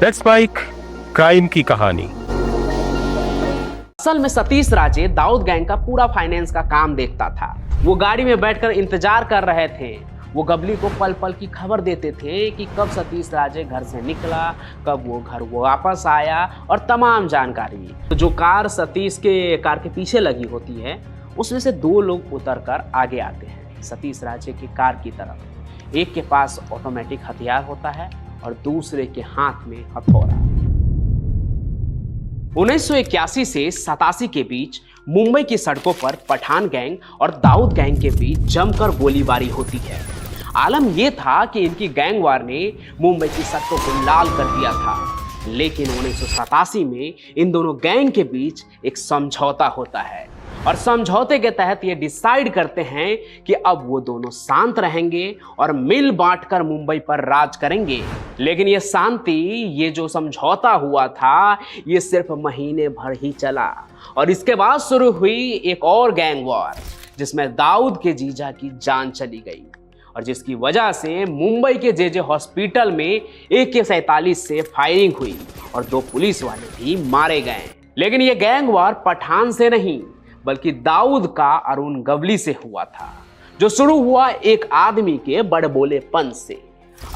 Let's spike crime की कहानी। असल में सतीश राजे दाऊद गैंग का पूरा फाइनेंस का काम देखता था। वो गाड़ी में बैठकर इंतजार कर रहे थे। वो गबली को पल पल की खबर देते थे कि कब सतीश राजे घर से निकला, कब वो घर वापस आया और तमाम जानकारी। तो जो कार सतीश के कार के पीछे लगी होती है उसमें से दो लोग उतरकर आगे आते हैं सतीश राजे की कार की तरफ। एक के पास ऑटोमेटिक हथियार होता है और दूसरे के हाथ में हथौड़ा। 1981 से 87 के बीच मुंबई की सड़कों पर पठान गैंग और दाऊद गैंग के बीच जमकर गोलीबारी होती है। आलम यह था कि इनकी गैंग वार ने मुंबई की सड़कों को लाल कर दिया था, लेकिन 1987 में इन दोनों गैंग के बीच एक समझौता होता है और समझौते के तहत ये डिसाइड करते हैं कि अब वो दोनों शांत रहेंगे और मिल बांटकर मुंबई पर राज करेंगे। लेकिन ये शांति, ये जो समझौता हुआ था, ये सिर्फ महीने भर ही चला और इसके बाद शुरू हुई एक और गैंग वॉर जिसमें दाऊद के जीजा की जान चली गई और जिसकी वजह से मुंबई के जे हॉस्पिटल में AK-47 से फायरिंग हुई और 2 पुलिस वाले भी मारे गए। लेकिन ये गैंग वॉर पठान से नहीं बल्कि दाऊद का अरुण गवली से हुआ था, जो शुरू हुआ एक आदमी के बड़बोलेपन से।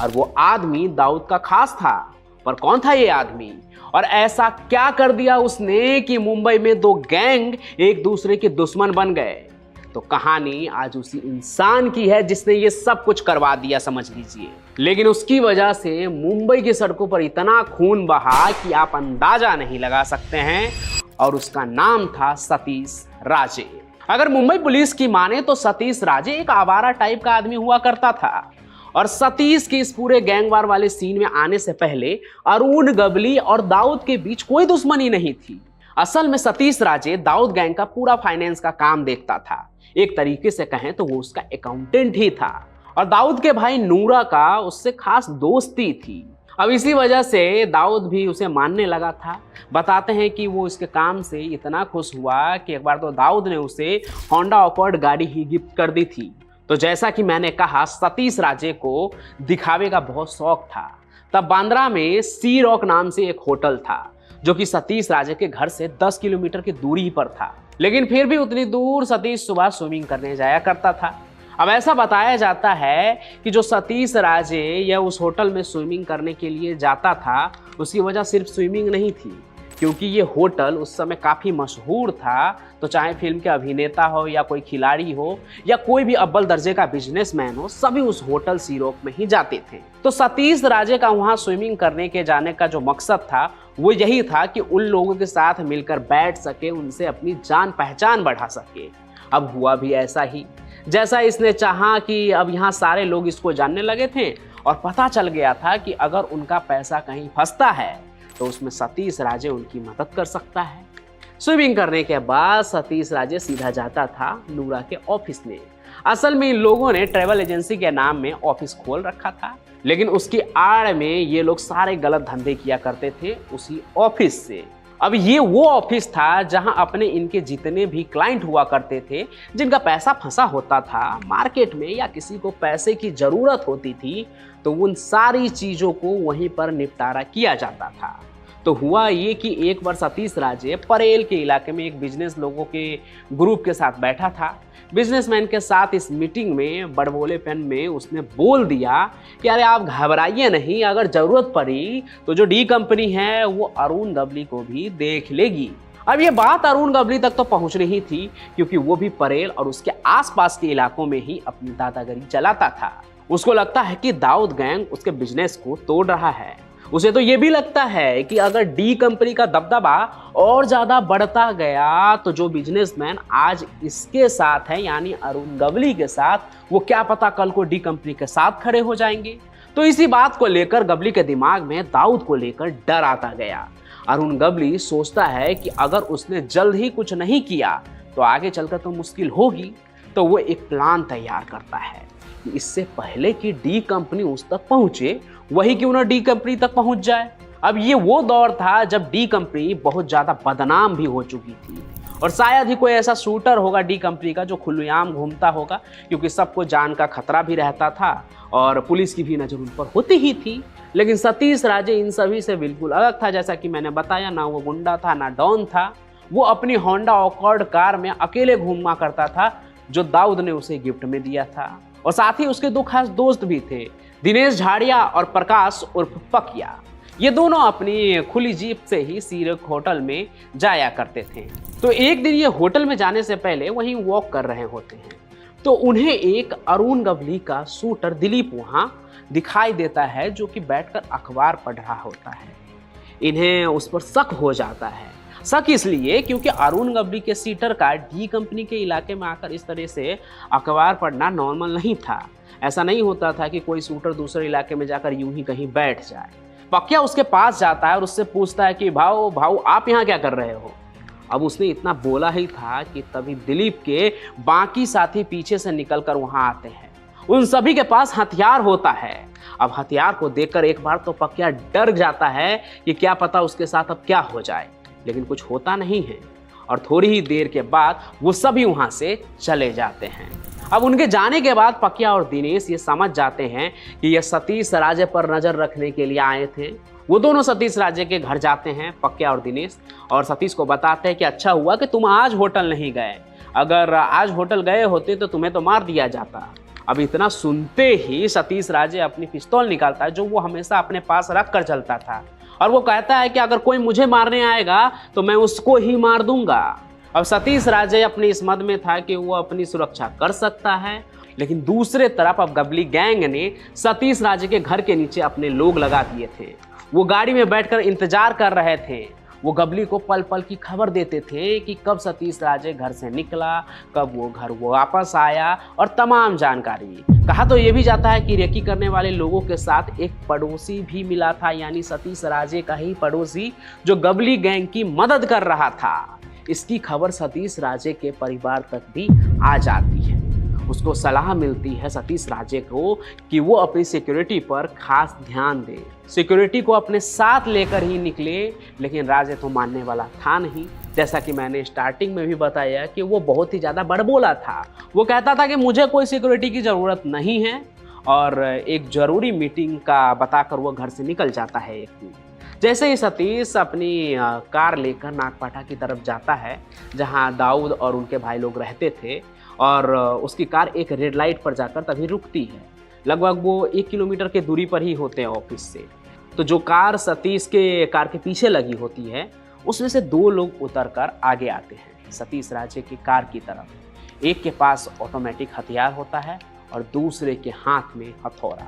और वो आदमी दाऊद का खास था। पर कौन था ये आदमी और ऐसा क्या कर दिया उसने कि मुंबई में 2 गैंग एक दूसरे के दुश्मन बन गए? तो कहानी आज उसी इंसान की है जिसने ये सब कुछ करवा दिया, समझ लीजिए। लेकिन उसकी वजह से मुंबई की सड़कों पर इतना खून बहा कि आप अंदाजा नहीं लगा सकते हैं, और उसका नाम था सतीश राजे। अगर मुंबई पुलिस की माने तो सतीश राजे एक आवारा टाइप का आदमी हुआ करता था और सतीश के इस पूरे गैंगवार वाले सीन में आने से पहले अरुण गवली और दाऊद के बीच कोई दुश्मनी नहीं थी। असल में सतीश राजे दाऊद गैंग का पूरा फाइनेंस का काम देखता था। एक तरीके से कहें तो वो उसका अकाउंटेंट ही था और दाऊद के भाई नूरा का उससे खास दोस्ती थी। अब इसी वजह से दाऊद भी उसे मानने लगा था। बताते हैं कि वो इसके काम से इतना खुश हुआ कि एक बार तो दाऊद ने उसे होंडा अकॉर्ड गाड़ी ही गिफ्ट कर दी थी। तो जैसा कि मैंने कहा, सतीश राजे को दिखावे का बहुत शौक था। तब बांद्रा में सी रॉक नाम से एक होटल था जो कि सतीश राजे के घर से 10 किलोमीटर की दूरी पर था। लेकिन फिर भी उतनी दूर सतीश सुबह स्विमिंग करने जाया करता था। अब ऐसा बताया जाता है कि जो सतीश राजे या उस होटल में स्विमिंग करने के लिए जाता था, उसकी वजह सिर्फ स्विमिंग नहीं थी, क्योंकि ये होटल उस समय काफ़ी मशहूर था। तो चाहे फिल्म के अभिनेता हो या कोई खिलाड़ी हो या कोई भी अव्वल दर्जे का बिजनेसमैन हो, सभी उस होटल सी रॉक में ही जाते थे। तो सतीश राजे का वहाँ स्विमिंग करने के जाने का जो मकसद था वो यही था कि उन लोगों के साथ मिलकर बैठ सके, उनसे अपनी जान पहचान बढ़ा सके। अब हुआ भी ऐसा ही जैसा इसने चाहा कि अब यहाँ सारे लोग इसको जानने लगे थे और पता चल गया था कि अगर उनका पैसा कहीं फंसता है तो उसमें सतीश राजे उनकी मदद कर सकता है। स्विमिंग करने के बाद सतीश राजे सीधा जाता था नूरा के ऑफिस में। असल में इन लोगों ने ट्रैवल एजेंसी के नाम में ऑफिस खोल रखा था, लेकिन उसकी आड़ में ये लोग सारे गलत धंधे किया करते थे उसी ऑफिस से। अब ये वो ऑफिस था जहां अपने इनके जितने भी क्लाइंट हुआ करते थे, जिनका पैसा फंसा होता था मार्केट में या किसी को पैसे की जरूरत होती थी, तो उन सारी चीजों को वहीं पर निपटारा किया जाता था। तो हुआ ये कि एक बार सतीश राजे परेल के इलाके में एक बिजनेस लोगों के ग्रुप के साथ बैठा था। बिजनेसमैन के साथ इस मीटिंग में बड़बोलेपन में उसने बोल दिया कि अरे आप घबराइए नहीं, अगर जरूरत पड़ी तो जो डी कंपनी है वो अरुण गवली को भी देख लेगी। अब ये बात अरुण गवली तक तो पहुंच रही थी, क्योंकि वो भी परेल और उसके आसपास के इलाकों में ही अपनी दादागिरी चलाता था। उसको लगता है कि दाऊद गैंग उसके बिजनेस को तोड़ रहा है। उसे तो ये भी लगता है कि अगर डी कंपनी का दबदबा और ज्यादा बढ़ता गया तो जो बिजनेसमैन आज इसके साथ है यानी अरुण गवली के साथ, वो क्या पता कल को डी कंपनी के साथ खड़े हो जाएंगे। तो इसी बात को लेकर गवली के दिमाग में दाऊद को लेकर डर आता गया। अरुण गवली सोचता है कि अगर उसने जल्द ही कुछ नहीं किया तो आगे चलकर तो मुश्किल होगी। तो वो एक प्लान तैयार करता है कि इससे पहले कि डी कंपनी उस तक पहुंचे, वही क्यों ना डी कंपनी तक पहुंच जाए। अब ये वो दौर था जब डी कंपनी बहुत ज्यादा बदनाम भी हो चुकी थी और शायद ही कोई ऐसा शूटर होगा डी कंपनी का जो खुलेआम घूमता होगा, क्योंकि सबको जान का खतरा भी रहता था और पुलिस की भी नजर उन पर होती ही थी। लेकिन सतीश राजे इन सभी से बिल्कुल अलग था। जैसा कि मैंने बताया, ना वो गुंडा था ना डॉन था, वो अपनी होंडा अकॉर्ड कार में अकेले घूमा करता था जो दाऊद ने उसे गिफ्ट में दिया था। और साथ ही उसके दो खास दोस्त भी थे, दिनेश झाड़िया और प्रकाश उर्फ पकिया। ये दोनों अपनी खुली जीप से ही सीरक होटल में जाया करते थे। तो एक दिन ये होटल में जाने से पहले वहीं वॉक कर रहे होते हैं तो उन्हें एक अरुण गवली का शूटर दिलीप वहां दिखाई देता है, जो कि बैठकर अखबार पढ़ रहा होता है। इन्हें उस पर शक हो जाता है। शक इसलिए क्योंकि अरुण गवली के सीटर का डी कंपनी के इलाके में आकर इस तरह से अखबार पढ़ना नॉर्मल नहीं था। ऐसा नहीं होता था कि कोई शूटर दूसरे इलाके में जाकर यूं ही कहीं बैठ जाए। पकिया उसके पास जाता है और उससे पूछता है कि भाऊ आप यहाँ क्या कर रहे हो। अब उसने इतना बोला ही था कि तभी दिलीप के बाकी साथी पीछे से निकलकर वहां आते हैं। उन सभी के पास हथियार होता है। अब हथियार को देखकर एक बार तो पकिया डर जाता है कि क्या पता उसके साथ अब क्या हो जाए, लेकिन कुछ होता नहीं है और थोड़ी ही देर के बाद वो सभी वहां से चले जाते हैं। अब उनके जाने के बाद पकिया और दिनेश ये समझ जाते हैं कि ये सतीश राजे पर नजर रखने के लिए आए थे। वो दोनों सतीश राजे के घर जाते हैं, पकिया और दिनेश, और सतीश को बताते हैं कि अच्छा हुआ कि तुम आज होटल नहीं गए, अगर आज होटल गए होते तो तुम्हें तो मार दिया जाता। अब इतना सुनते ही सतीश राजे अपनी पिस्तौल निकालता है जो वो हमेशा अपने पास रख कर चलता था, और वो कहता है कि अगर कोई मुझे मारने आएगा तो मैं उसको ही मार दूंगा। अब सतीश राजे अपनी इस मद में था कि वो अपनी सुरक्षा कर सकता है, लेकिन दूसरे तरफ अब गवली गैंग ने सतीश राजे के घर के नीचे अपने लोग लगा दिए थे। वो गाड़ी में बैठकर इंतजार कर रहे थे। वो गवली को पल पल की खबर देते थे कि कब सतीश राजे घर से निकला, कब वो घर वापस आया, और तमाम जानकारी। कहा तो ये भी जाता है कि रेकी करने वाले लोगों के साथ एक पड़ोसी भी मिला था, यानी सतीश राजे का ही पड़ोसी जो गवली गैंग की मदद कर रहा था। इसकी खबर सतीश राजे के परिवार तक भी आ जाती है। उसको सलाह मिलती है सतीश राजे को कि वो अपनी सिक्योरिटी पर खास ध्यान दे, सिक्योरिटी को अपने साथ लेकर ही निकले। लेकिन राजे तो मानने वाला था नहीं। जैसा कि मैंने स्टार्टिंग में भी बताया कि वो बहुत ही ज़्यादा बड़बोला था। वो कहता था कि मुझे कोई सिक्योरिटी की ज़रूरत नहीं है, और एक ज़रूरी मीटिंग का बताकर वो घर से निकल जाता है एक दिन। जैसे ही सतीश अपनी कार लेकर नागपाटा की तरफ जाता है जहां दाऊद और उनके भाई लोग रहते थे, और उसकी कार एक रेड लाइट पर जाकर तभी रुकती है। लगभग वो 1 किलोमीटर के दूरी पर ही होते हैं ऑफिस से। तो जो कार सतीश के कार के पीछे लगी होती है उसमें से 2 लोग उतरकर आगे आते हैं सतीश राजे की कार की तरफ। एक के पास ऑटोमेटिक हथियार होता है और दूसरे के हाथ में हथौड़ा,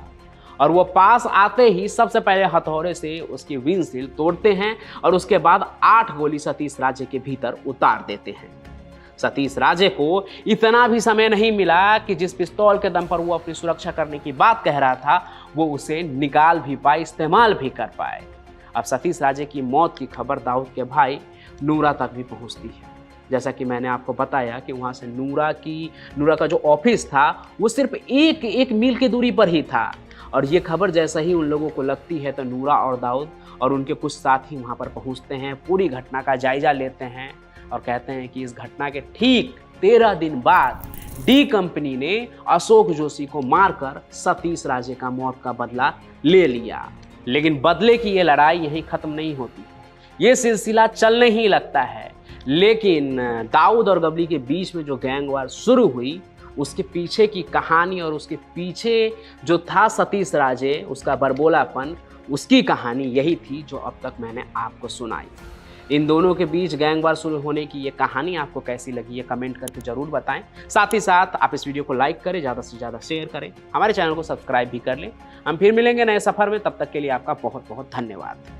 और वो पास आते ही सबसे पहले हथौड़े से उसकी विंडशील्ड तोड़ते हैं और उसके बाद 8 गोली सतीश राजे के भीतर उतार देते हैं। सतीश राजे को इतना भी समय नहीं मिला कि जिस पिस्तौल के दम पर वो अपनी सुरक्षा करने की बात कह रहा था वो उसे निकाल भी पाए, इस्तेमाल भी कर पाए। अब सतीश राजे की मौत की खबर दाऊद के भाई नूरा तक भी पहुंचती है। जैसा कि मैंने आपको बताया कि वहाँ से नूरा का जो ऑफिस था वो सिर्फ एक मील की दूरी पर ही था, और ये खबर जैसा ही उन लोगों को लगती है तो नूरा और दाऊद और उनके कुछ साथी वहाँ पर पहुँचते हैं, पूरी घटना का जायजा लेते हैं और कहते हैं कि इस घटना के ठीक 13 दिन बाद डी कंपनी ने अशोक जोशी को मारकर सतीश राजे का मौत का बदला ले लिया। लेकिन बदले की ये लड़ाई यहीं खत्म नहीं होती, ये सिलसिला चलने ही लगता है। लेकिन दाऊद और गवली के बीच में जो गैंग वार शुरू हुई उसके पीछे की कहानी और उसके पीछे जो था सतीश राजे, उसका बरबोलापन, उसकी कहानी यही थी जो अब तक मैंने आपको सुनाई। इन दोनों के बीच गैंग वार शुरू होने की ये कहानी आपको कैसी लगी है कमेंट करके जरूर बताएं। साथ ही साथ आप इस वीडियो को लाइक करें, ज़्यादा से ज़्यादा शेयर करें, हमारे चैनल को सब्सक्राइब भी कर लें। हम फिर मिलेंगे नए सफ़र में, तब तक के लिए आपका बहुत बहुत धन्यवाद।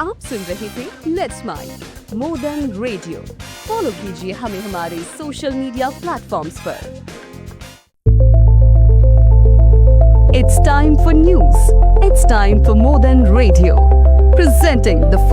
आप सुन रहे थे let's mind more than radio. Follow कीजिए हमें हमारे सोशल मीडिया प्लेटफॉर्म्स पर। It's time for news, it's time for more than radio, presenting the